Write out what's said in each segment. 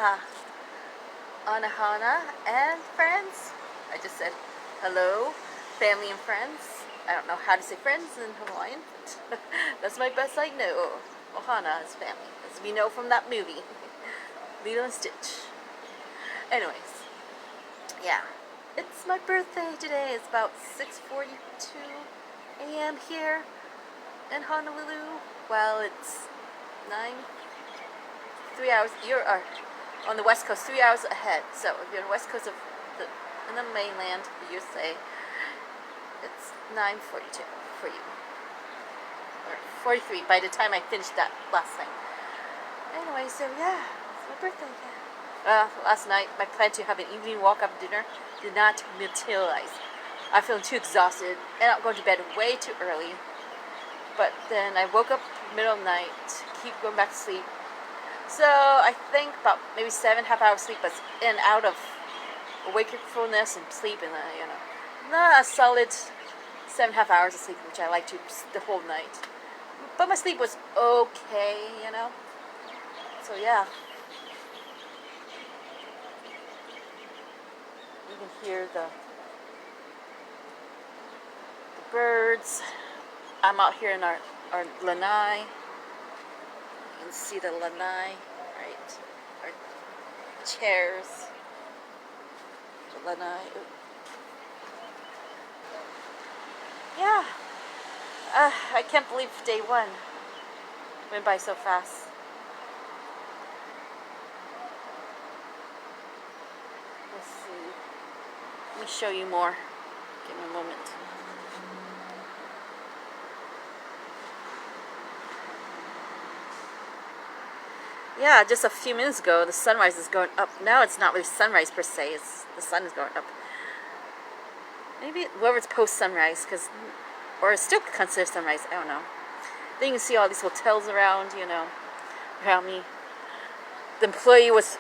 Aloha, Anahana, and friends. I just said hello, family and friends. I don't know how to say friends in Hawaiian, but that's my best I know. Ohana is family, as we know from that movie, Lilo and Stitch. Anyways, yeah, it's my birthday today. It's about 6:42 a.m. here in Honolulu. Well, it's 3 hours. You're on the west coast, 3 hours ahead. So if you're on the west coast of in the mainland, you say it's 9:42 for you, or 43 by the time I finish that last thing. Anyway, so yeah, it's my birthday. Yeah. Last night, my plan to have an evening walk after dinner did not materialize. I'm feeling too exhausted, and I'm going to bed way too early. But then I woke up middle of the night, keep going back to sleep. So I think about maybe 7.5 hours sleep, but in and out of wakefulness and sleep, and not a solid 7.5 hours of sleep, which I like to the whole night. But my sleep was okay, So yeah. You can hear the birds. I'm out here in our lanai. You can see the lanai, right? Our chairs. The lanai. Yeah. I can't believe day one went by so fast. Let's see. Let me show you more. Give me a moment. Yeah, just a few minutes ago, the sunrise is going up. Now it's not really sunrise per se, the sun is going up. Maybe whoever's post-sunrise, or it's still considered sunrise, I don't know. Then you can see all these hotels around me. The employee was,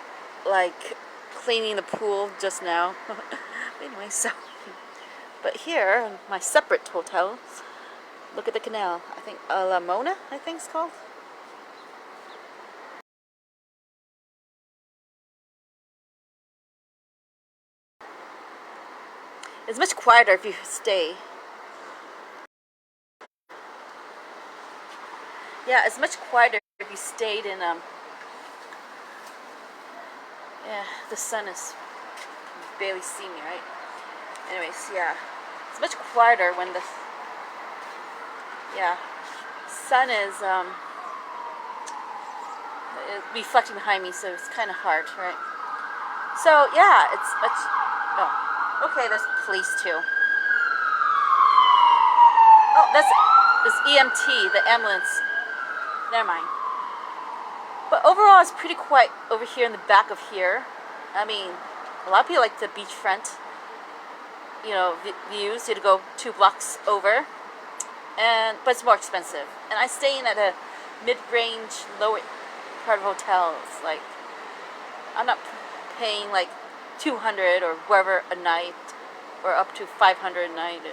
cleaning the pool just now. Anyway, but here, my separate hotel, look at the canal. I think La Mona, I think it's called. It's much quieter if you stay. Yeah, it's much quieter if you stayed in, yeah, the sun is, you barely see me, right? Anyways, yeah, it's much quieter when the, sun is, reflecting behind me, so it's kind of hard, right? So, yeah, it's much, okay, there's police too. Oh, that's EMT, the ambulance. Never mind. But overall, it's pretty quiet over here in the back of here. I mean, a lot of people like the beachfront, views. You had to go 2 blocks over, but it's more expensive. And I stay in at a mid-range, lower part of hotels. Like, I'm not paying like $200 or whatever a night, or up to $500 a night.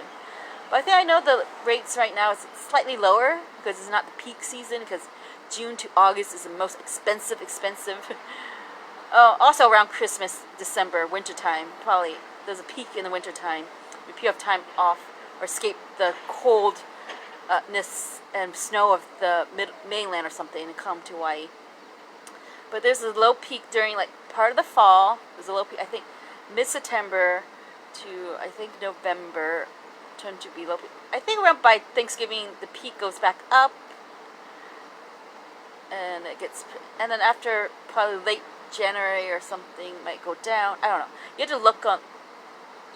But I think I know the rates right now is slightly lower because it's not the peak season, because June to August is the most expensive. Also around Christmas, December, wintertime, probably there's a peak in the wintertime. If you have time off or escape the coldness and snow of the mainland or something and come to Hawaii. But there's a low peak during part of the fall. There's a low peak, I think, mid-September to November. Tend to be low peak. I think around by Thanksgiving the peak goes back up, and and then after probably late January or something might go down. I don't know. You have to look on.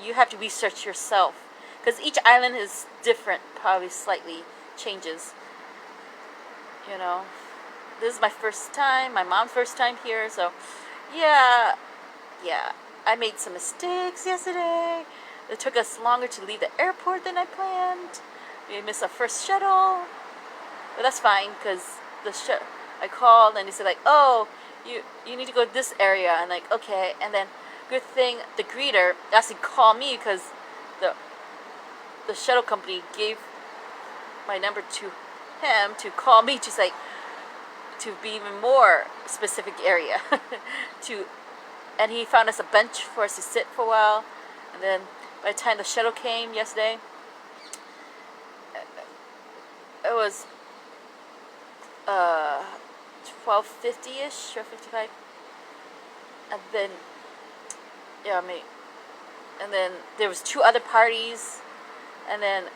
You have to research yourself, because each island is different. Probably slightly changes. This is my first time. My mom's first time here, so yeah. I made some mistakes yesterday. It took us longer to leave the airport than I planned. We missed our first shuttle. But that's fine, because I called and they said oh, you need to go to this area. And okay. And then good thing the greeter actually called me, because the shuttle company gave my number to him to call me to say, to be even more specific area and he found us a bench for us to sit for a while, and then by the time the shuttle came yesterday, it was 12:50ish or 55, and then and then there was 2 other parties, and then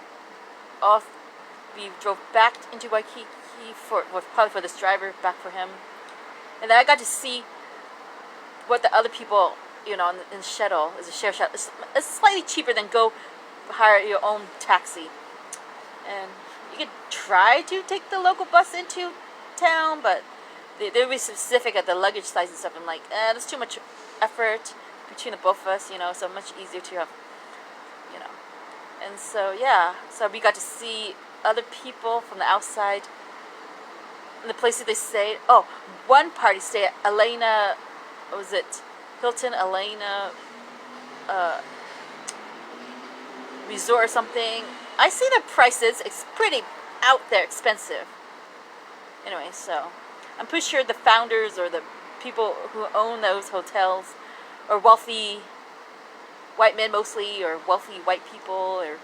we drove back into Waikiki probably for this driver, back for him, and then I got to see what the other people, in the shuttle, is a share shuttle. It's slightly cheaper than go hire your own taxi, and you could try to take the local bus into town, but they'll be specific at the luggage size and stuff. I'm like, there's too much effort between the both of us, so much easier to have, and so so we got to see other people from the outside and the places they stayed. Oh, one party stayed at Elena, what was it, Hilton Elena Resort or something. I see the prices. It's pretty out there expensive. Anyway, so I'm pretty sure the founders or the people who own those hotels are wealthy white men mostly, or wealthy white people, or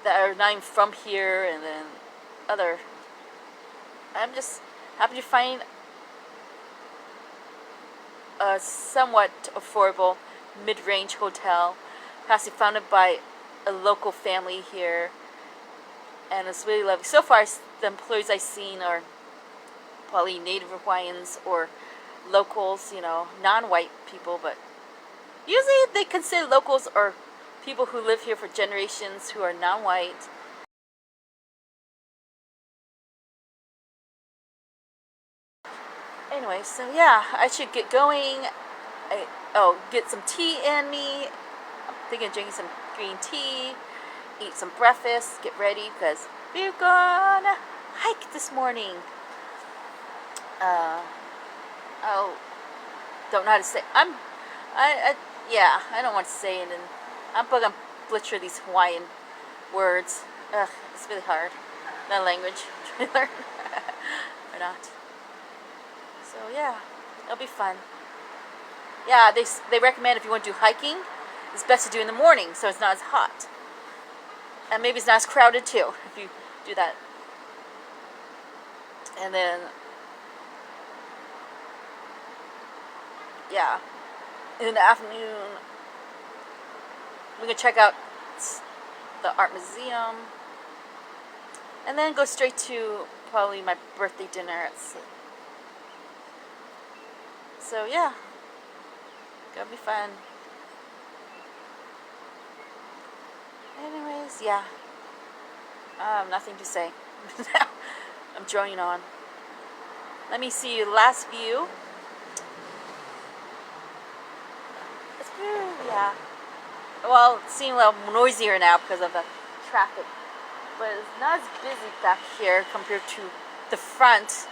that are not even from here, and then I'm just happy to find a somewhat affordable mid-range hotel, possibly founded by a local family here, and it's really lovely. So far, the employees I've seen are probably Native Hawaiians or locals, non-white people, but usually they consider locals or people who live here for generations who are non-white. Anyway, so I should get going. Get some tea in me. I'm thinking of drinking some green tea, eat some breakfast, get ready, because we're gonna hike this morning. Don't know how to say. I don't want to say it, and I'm gonna butcher these Hawaiian words. It's really hard. That language to learn or not. So it'll be fun. They recommend if you want to do hiking, it's best to do in the morning so it's not as hot, and maybe it's not as crowded too if you do that. And then in the afternoon we can check out the art museum, and then go straight to probably my birthday dinner at Sept. So gonna be fun. Anyways, I have nothing to say. I'm droning on. Let me see last view. It's well, it's seeming a little noisier now because of the traffic, but it's not as busy back here compared to the front.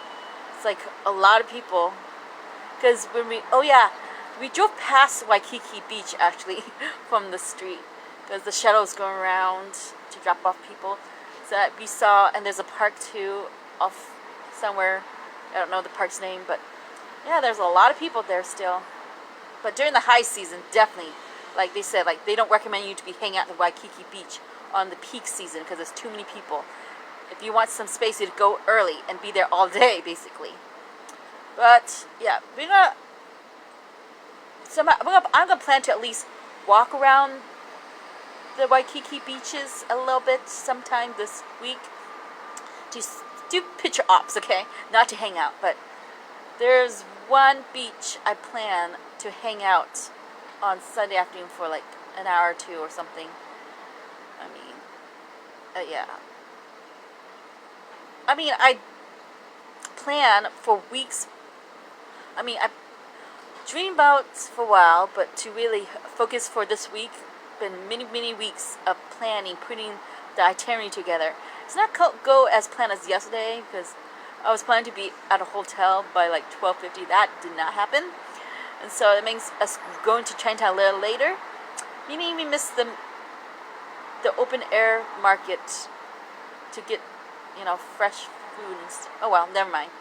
It's like a lot of people, because when we drove past Waikiki Beach actually from the street, because the shuttle's going around to drop off people. So that we saw, and there's a park too off somewhere. I don't know the park's name, but there's a lot of people there still. But during the high season, definitely, like they said, like they don't recommend you to be hanging out at the Waikiki Beach on the peak season because there's too many people. If you want some space, you'd go early and be there all day, basically. But I'm gonna plan to at least walk around the Waikiki beaches a little bit sometime this week to do picture ops, okay? Not to hang out, but there's one beach I plan to hang out on Sunday afternoon for like an hour or two or something. I plan for weeks. I dream about for a while, but to really focus for this week, been many weeks of planning, putting the itinerary together. It's not go as planned as yesterday, because I was planning to be at a hotel by like 12:50. That did not happen, and so it makes us going to Chinatown a little later. Meaning we missed the open air market to get fresh food and stuff. Oh well, never mind.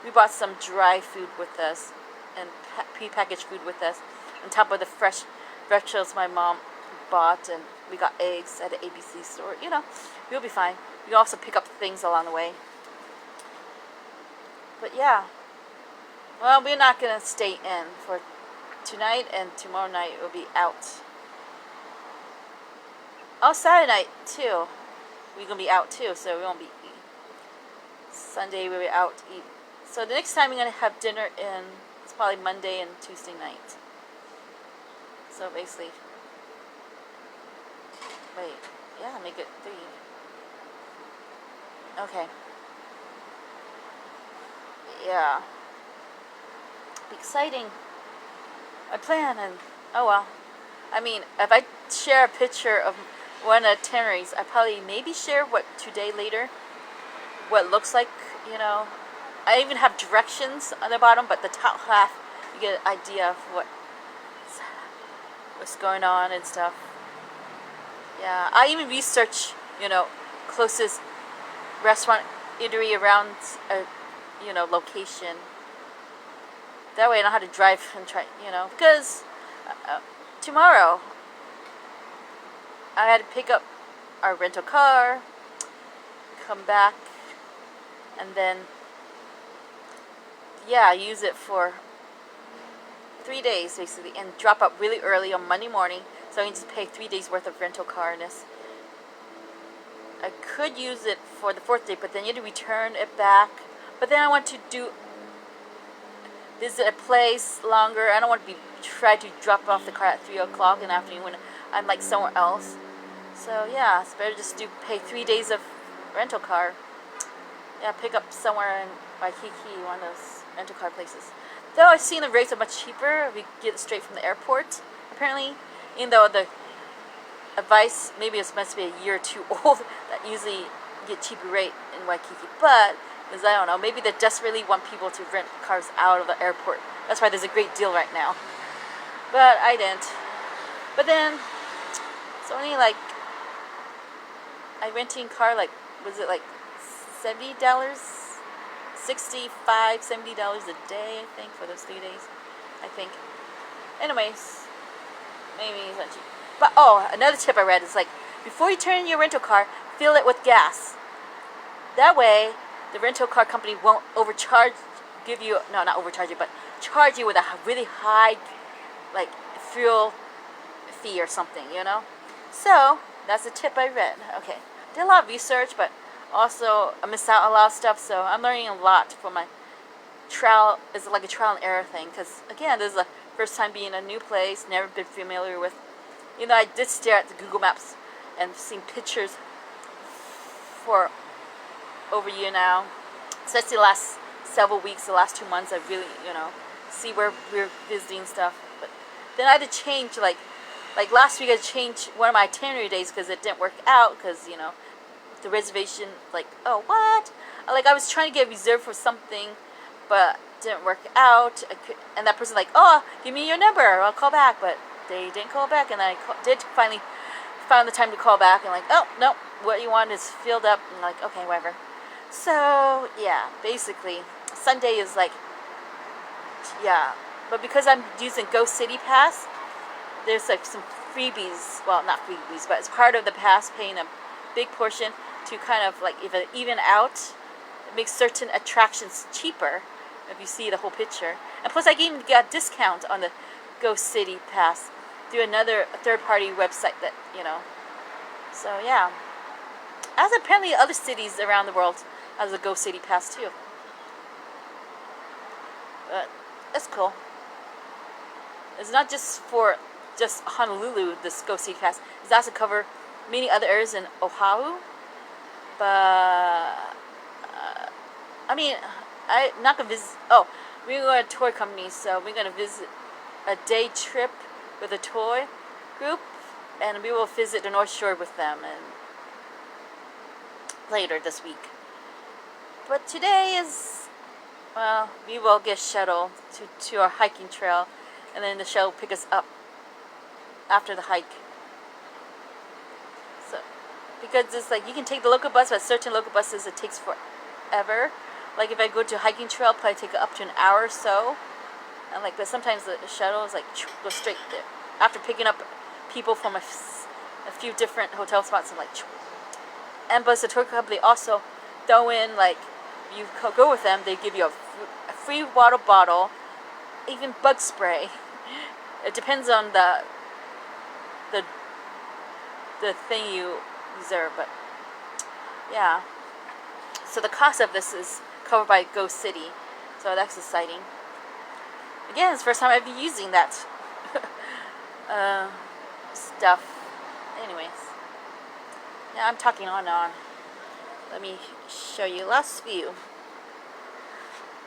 We bought some dry food with us and pre-packaged food with us on top of the fresh vegetables my mom bought, and we got eggs at the ABC store. You know, we'll be fine. We also pick up things along the way. But yeah, well, we're not gonna stay in for tonight, and tomorrow night we'll be out. Oh, Saturday night too. We're gonna be out too, so we won't be eating. Sunday we'll be out eating. So the next time we're gonna have dinner in, it's probably Monday and Tuesday night. So basically, wait, yeah, make it 3. Okay. Yeah. Exciting. I plan, and oh well. I mean, if I share a picture of one of the itineraries, I probably maybe share what 2 days later, what it looks like, you know. I even have directions on the bottom, but the top half, you get an idea of what's going on and stuff. Yeah, I even research, you know, closest restaurant eatery around a, you know, location. That way I know how to drive and try, you know, because tomorrow I had to pick up our rental car, come back, and then yeah, use it for 3 days basically, and drop up really early on Monday morning, so I can just pay 3 days worth of rental car in this. I could use it for the 4th day, but then you have to return it back. But then I want to visit a place longer. I don't want to try to drop off the car at 3 o'clock in the afternoon when I'm like somewhere else. So yeah, it's better just to pay 3 days of rental car. Yeah, pick up somewhere in Waikiki, one of those rental car places. Though I've seen the rates are much cheaper. We get it straight from the airport, apparently. Even though the advice, maybe it's must be a year or 2 old, that usually get cheaper rate in Waikiki. But, because I don't know, maybe they desperately want people to rent cars out of the airport. That's why there's a great deal right now. But I didn't. But then, it's only like, I renting car like, was it like $70? $65, $70 a day, I think, for those 3 days. I think. Anyways, maybe it's not cheap. But oh, another tip I read is like, before you turn in your rental car, fill it with gas. That way, the rental car company won't overcharge, not overcharge you, but charge you with a really high, like, fuel fee or something, you know? So, that's a tip I read. Okay. Did a lot of research, but also I missed out a lot of stuff, so I'm learning a lot for my trial. It's like a trial and error thing, because again, this is the first time being in a new place, never been familiar with. You know, I did stare at the Google Maps and seen pictures for over a year now. Especially the last several weeks, the last 2 months, I really, you know, see where we're visiting stuff. But then I had to change, like last week I changed one of my itinerary days because it didn't work out, because, you know, the reservation, like, oh, what? Like, I was trying to get reserved for something, but didn't work out. And that person like, oh, give me your number, I'll call back. But they didn't call back, and I did finally found the time to call back, and like, oh, no, what you want is filled up, and like, okay, whatever. So, yeah, basically, Sunday is like, yeah. But because I'm using Go City Pass, there's like some freebies, well, not freebies, but it's part of the pass, paying a big portion to kind of like even out. It makes certain attractions cheaper if you see the whole picture. And plus I even got a discount on the Go City Pass through another third-party website that, you know. So yeah. As apparently other cities around the world has a Go City Pass too. But that's cool. It's not just for just Honolulu, this Go City Pass. It's also cover many other areas in Oahu. But I mean, I'm not gonna visit. Oh, we're going to a tour company, so we're gonna visit a day trip with a tour group, and we will visit the North Shore with them and later this week. But today is, well, we will get shuttle to our hiking trail, and then the shuttle will pick us up after the hike. So, because it's like you can take the local bus, but certain local buses it takes ever. Like if I go to a hiking trail, it'll probably take up to an hour or so. And like, but sometimes the shuttle is like go straight there. After picking up people from a few different hotel spots, I'm like, and but the tour company also throw in, like, you go with them, they give you a free water bottle, even bug spray. It depends on the thing you reserve, but yeah. So the cost of this is covered by Go City, so that's exciting. Again, it's the first time I've been using that stuff. Anyways, yeah, I'm talking on and on. Let me show you last view.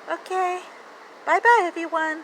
Okay, bye bye everyone.